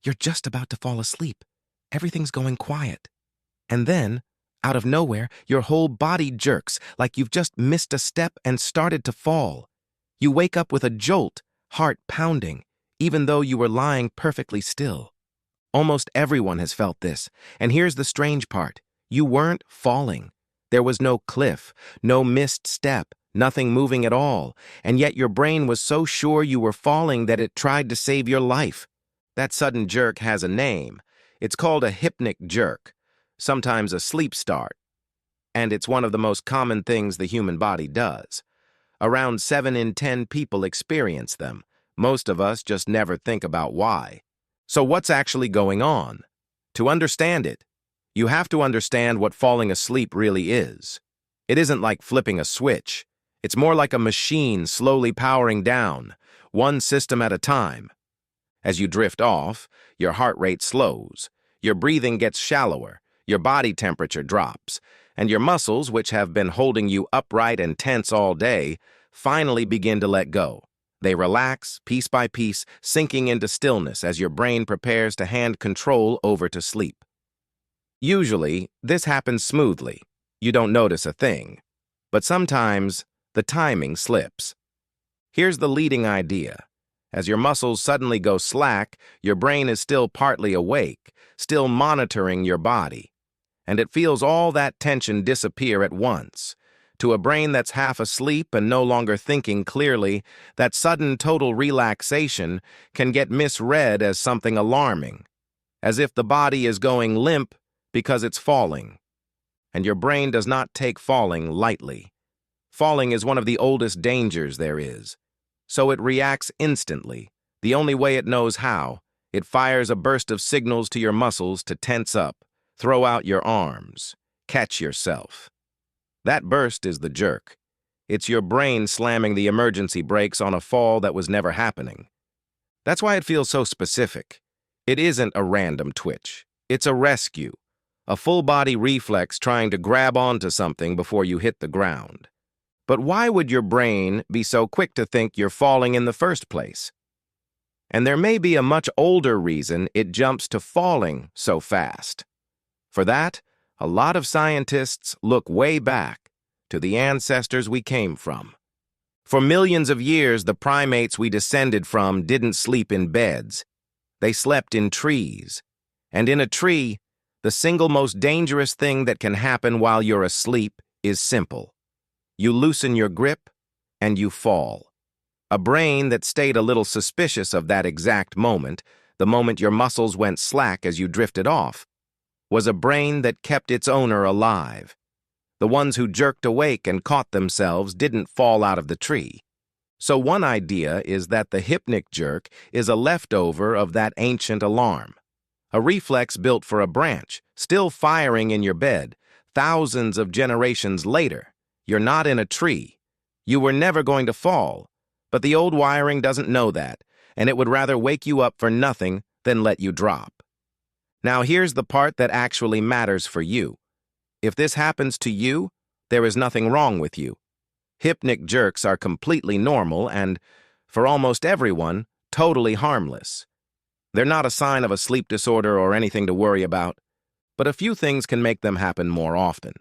You're just about to fall asleep. Everything's going quiet. And then, out of nowhere, your whole body jerks like you've just missed a step and started to fall. You wake up with a jolt, heart pounding, even though you were lying perfectly still. Almost everyone has felt this, and here's the strange part. You weren't falling. There was no cliff, no missed step, nothing moving at all, and yet your brain was so sure you were falling that it tried to save your life. That sudden jerk has a name. It's called a hypnic jerk, sometimes a sleep start, and it's one of the most common things the human body does. Around 7 in 10 people experience them. Most of us just never think about why. So what's actually going on? To understand it, you have to understand what falling asleep really is. It isn't like flipping a switch. It's more like a machine slowly powering down, one system at a time. As you drift off, your heart rate slows, your breathing gets shallower, your body temperature drops, and your muscles, which have been holding you upright and tense all day, finally begin to let go. They relax, piece by piece, sinking into stillness as your brain prepares to hand control over to sleep. Usually, this happens smoothly. You don't notice a thing. But sometimes, the timing slips. Here's the leading idea. As your muscles suddenly go slack, your brain is still partly awake, still monitoring your body. And it feels all that tension disappear at once. To a brain that's half asleep and no longer thinking clearly, that sudden total relaxation can get misread as something alarming, as if the body is going limp because it's falling. And your brain does not take falling lightly. Falling is one of the oldest dangers there is. So it reacts instantly, the only way it knows how. It fires a burst of signals to your muscles to tense up, throw out your arms, catch yourself. That burst is the jerk. It's your brain slamming the emergency brakes on a fall that was never happening. That's why it feels so specific. It isn't a random twitch. It's a rescue, a full-body reflex trying to grab onto something before you hit the ground. But why would your brain be so quick to think you're falling in the first place? And there may be a much older reason it jumps to falling so fast. For that, a lot of scientists look way back to the ancestors we came from. For millions of years, the primates we descended from didn't sleep in beds. They slept in trees. And in a tree, the single most dangerous thing that can happen while you're asleep is simple. You loosen your grip, and you fall. A brain that stayed a little suspicious of that exact moment, the moment your muscles went slack as you drifted off, was a brain that kept its owner alive. The ones who jerked awake and caught themselves didn't fall out of the tree. So one idea is that the hypnic jerk is a leftover of that ancient alarm. A reflex built for a branch, still firing in your bed, thousands of generations later. You're not in a tree. You were never going to fall. But the old wiring doesn't know that, and it would rather wake you up for nothing than let you drop. Now here's the part that actually matters for you. If this happens to you, there is nothing wrong with you. Hypnic jerks are completely normal and, for almost everyone, totally harmless. They're not a sign of a sleep disorder or anything to worry about, but a few things can make them happen more often.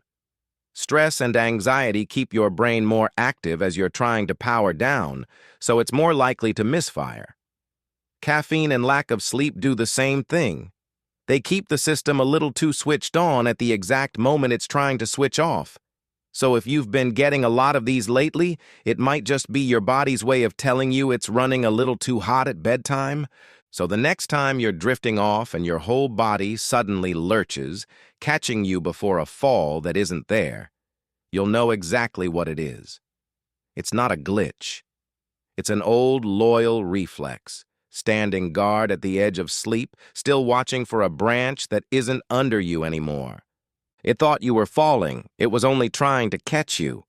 Stress and anxiety keep your brain more active as you're trying to power down, so it's more likely to misfire. Caffeine and lack of sleep do the same thing. They keep the system a little too switched on at the exact moment it's trying to switch off. So if you've been getting a lot of these lately, it might just be your body's way of telling you it's running a little too hot at bedtime. So the next time you're drifting off and your whole body suddenly lurches, catching you before a fall that isn't there, you'll know exactly what it is. It's not a glitch. It's an old, loyal reflex, standing guard at the edge of sleep, still watching for a branch that isn't under you anymore. It thought you were falling. It was only trying to catch you.